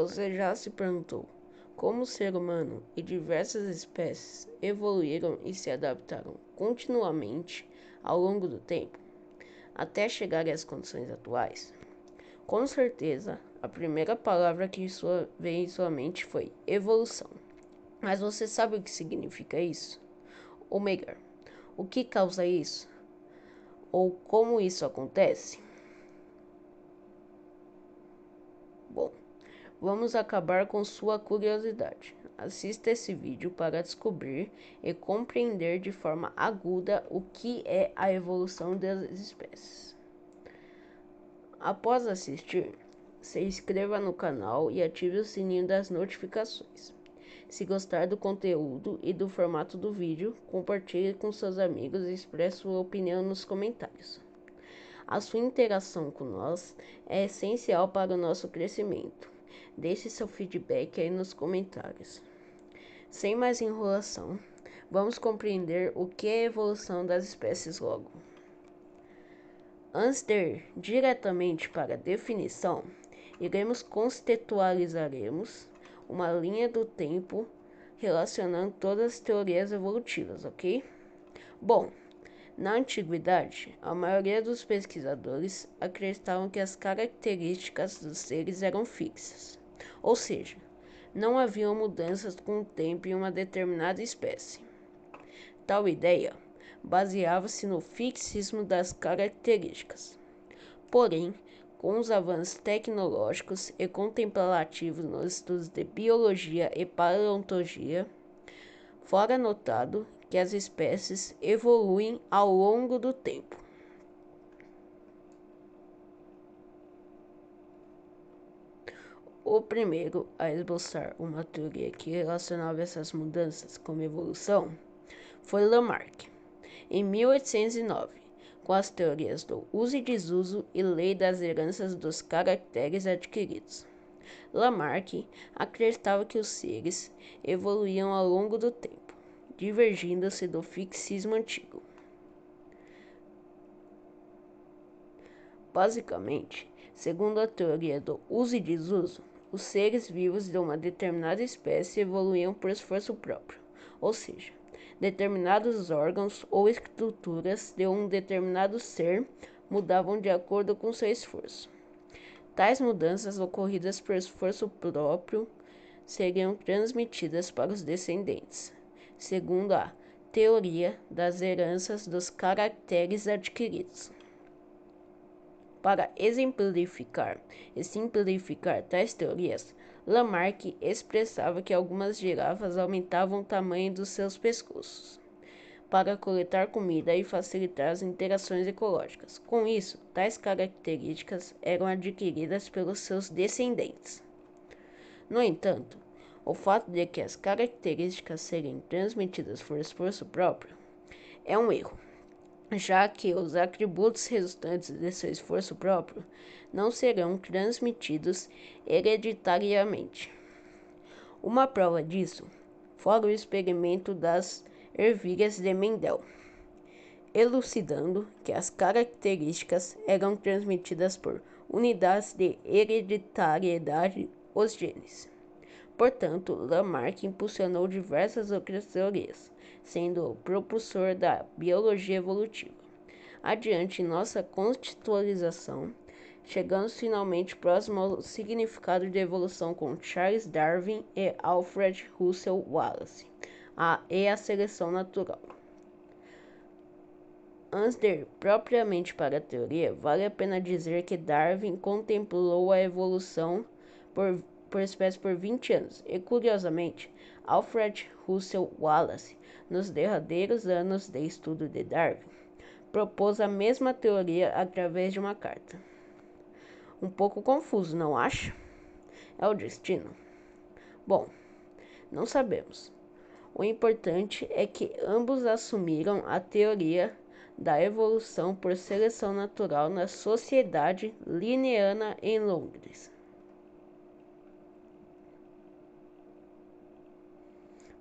Você já se perguntou como o ser humano e diversas espécies evoluíram e se adaptaram continuamente ao longo do tempo, até chegar às condições atuais? Com certeza, a primeira palavra que veio em sua mente foi evolução. Mas você sabe o que significa isso? Ou melhor, o que causa isso? Ou como isso acontece? Bom, vamos acabar com sua curiosidade. Assista esse vídeo para descobrir e compreender de forma aguda o que é a evolução das espécies. Após assistir, se inscreva no canal e ative o sininho das notificações. Se gostar do conteúdo e do formato do vídeo, compartilhe com seus amigos e expresse sua opinião nos comentários. A sua interação com nós é essencial para o nosso crescimento. Deixe seu feedback aí nos comentários. Sem mais enrolação, vamos compreender o que é a evolução das espécies logo. Antes de ir diretamente para a definição, contextualizaremos uma linha do tempo relacionando todas as teorias evolutivas, ok? Bom, na antiguidade, a maioria dos pesquisadores acreditavam que as características dos seres eram fixas, ou seja, não haviam mudanças com o tempo em uma determinada espécie. Tal ideia baseava-se no fixismo das características. Porém, com os avanços tecnológicos e contemplativos nos estudos de biologia e paleontologia, fora notado que as espécies evoluem ao longo do tempo. O primeiro a esboçar uma teoria que relacionava essas mudanças como evolução foi Lamarck, em 1809, com as teorias do uso e desuso e lei das heranças dos caracteres adquiridos. Lamarck acreditava que os seres evoluíam ao longo do tempo, divergindo-se do fixismo antigo. Basicamente, segundo a teoria do uso e desuso, os seres vivos de uma determinada espécie evoluíam por esforço próprio, ou seja, determinados órgãos ou estruturas de um determinado ser mudavam de acordo com seu esforço. Tais mudanças ocorridas por esforço próprio seriam transmitidas para os descendentes, segundo a teoria das heranças dos caracteres adquiridos. Para exemplificar e simplificar tais teorias, Lamarck expressava que algumas girafas aumentavam o tamanho dos seus pescoços para coletar comida e facilitar as interações ecológicas. Com isso, tais características eram adquiridas pelos seus descendentes. No entanto, o fato de que as características serem transmitidas por esforço próprio é um erro, já que os atributos resultantes de seu esforço próprio não serão transmitidos hereditariamente. Uma prova disso foi o experimento das ervilhas de Mendel, elucidando que as características eram transmitidas por unidades de hereditariedade, os genes. Portanto, Lamarck impulsionou diversas outras teorias, sendo o propulsor da biologia evolutiva. Adiante em nossa contextualização, chegamos finalmente próximo ao significado de evolução com Charles Darwin e Alfred Russel Wallace, e a seleção natural. Antes de ir propriamente para a teoria, vale a pena dizer que Darwin contemplou a evolução por espécies por 20 anos, e curiosamente, Alfred Russel Wallace, nos derradeiros anos de estudo de Darwin, propôs a mesma teoria através de uma carta. Um pouco confuso, não acha? É o destino? Bom, não sabemos. O importante é que ambos assumiram a teoria da evolução por seleção natural na Sociedade Linneana em Londres.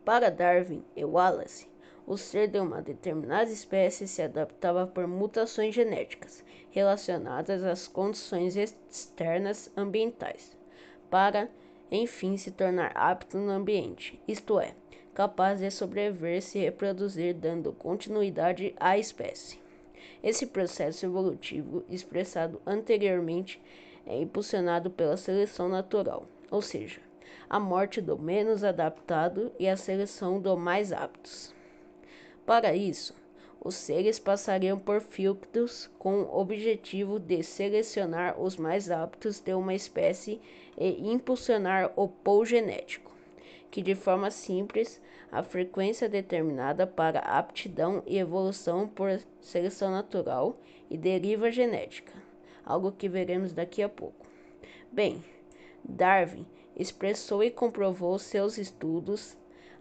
Para Darwin e Wallace, o ser de uma determinada espécie se adaptava por mutações genéticas relacionadas às condições externas ambientais, para enfim se tornar apto no ambiente, isto é, capaz de sobreviver e se reproduzir, dando continuidade à espécie. Esse processo evolutivo, expressado anteriormente, é impulsionado pela seleção natural, ou seja, a morte do menos adaptado e a seleção dos mais aptos. Para isso, os seres passariam por filtros com o objetivo de selecionar os mais aptos de uma espécie e impulsionar o pool genético, que de forma simples, a frequência determinada para aptidão e evolução por seleção natural e deriva genética, algo que veremos daqui a pouco. Bem, Darwin expressou e comprovou seus estudos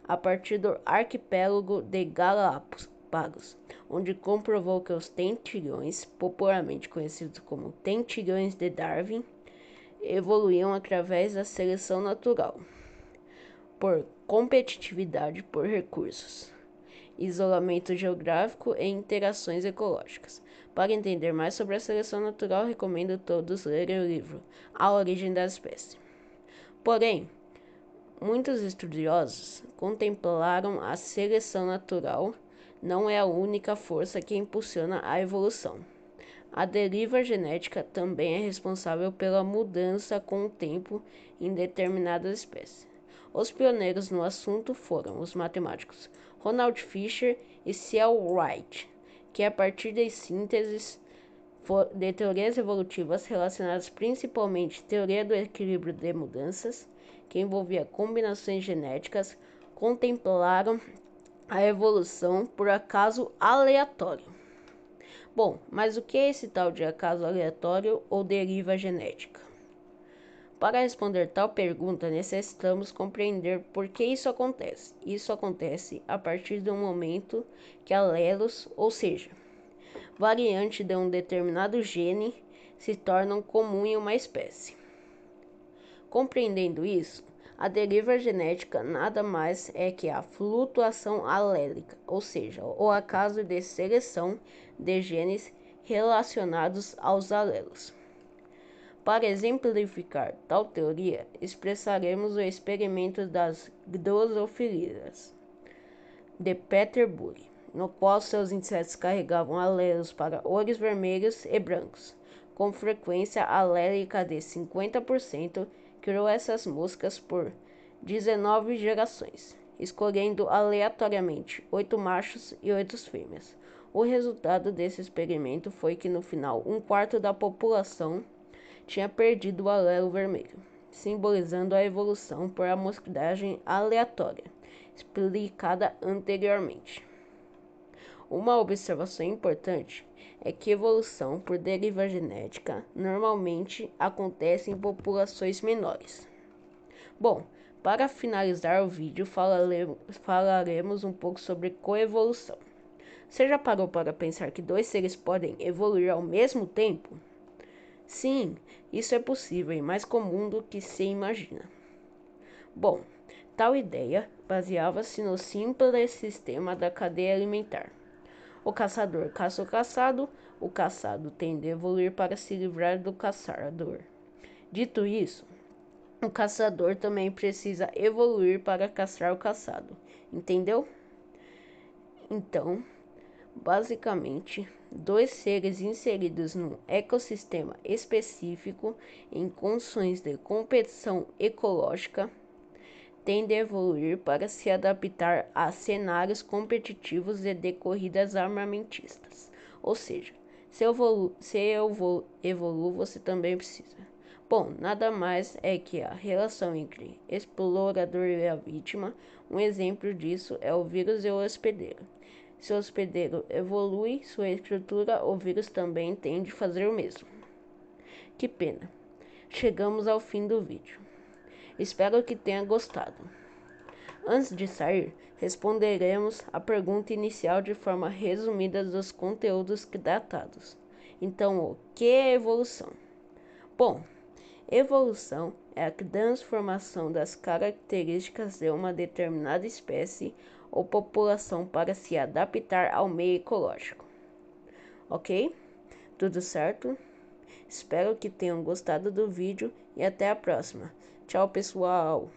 a partir do arquipélago de Galápagos, onde comprovou que os tentilhões, popularmente conhecidos como tentilhões de Darwin, evoluíam através da seleção natural, por competitividade por recursos, isolamento geográfico e interações ecológicas. Para entender mais sobre a seleção natural, recomendo todos lerem o livro A Origem das Espécies. Porém, muitos estudiosos contemplaram a seleção natural não é a única força que impulsiona a evolução. A deriva genética também é responsável pela mudança com o tempo em determinadas espécies. Os pioneiros no assunto foram os matemáticos Ronald Fisher e C.L. Wright, que a partir das sínteses de teorias evolutivas relacionadas principalmente à teoria do equilíbrio de mudanças, que envolvia combinações genéticas, contemplaram a evolução por acaso aleatório. Bom, mas o que é esse tal de acaso aleatório ou deriva genética? Para responder tal pergunta, necessitamos compreender por que isso acontece. Isso acontece a partir do momento que alelos, ou seja, variantes de um determinado gene, se tornam comum em uma espécie. Compreendendo isso, a deriva genética nada mais é que a flutuação alélica, ou seja, o acaso de seleção de genes relacionados aos alelos. Para exemplificar tal teoria, expressaremos o experimento das drosofilias de Petersburg, no qual seus insetos carregavam alelos para olhos vermelhos e brancos, com frequência alélica de 50%, criou essas moscas por 19 gerações, escolhendo aleatoriamente 8 machos e 8 fêmeas. O resultado desse experimento foi que no final, um quarto da população tinha perdido o alelo vermelho, simbolizando a evolução por amostragem aleatória, explicada anteriormente. Uma observação importante é que evolução por deriva genética normalmente acontece em populações menores. Bom, para finalizar o vídeo, falaremos um pouco sobre coevolução. Você já parou para pensar que dois seres podem evoluir ao mesmo tempo? Sim, isso é possível e mais comum do que se imagina. Bom, tal ideia baseava-se no simples sistema da cadeia alimentar. O caçador caça o caçado tende a evoluir para se livrar do caçador. Dito isso, o caçador também precisa evoluir para caçar o caçado, entendeu? Então, basicamente, dois seres inseridos num ecossistema específico em condições de competição ecológica tendem a evoluir para se adaptar a cenários competitivos e de corridas armamentistas. Ou seja, se eu evoluo, você também precisa. Bom, nada mais é que a relação entre explorador e a vítima. Um exemplo disso é o vírus e o hospedeiro. Se o hospedeiro evolui sua estrutura, o vírus também tende a fazer o mesmo. Que pena. Chegamos ao fim do vídeo. Espero que tenha gostado. Antes de sair, responderemos a pergunta inicial de forma resumida dos conteúdos datados. Então, o que é evolução? Bom, evolução é a transformação das características de uma determinada espécie ou população para se adaptar ao meio ecológico. Ok? Tudo certo? Espero que tenham gostado do vídeo e até a próxima. Tchau, pessoal!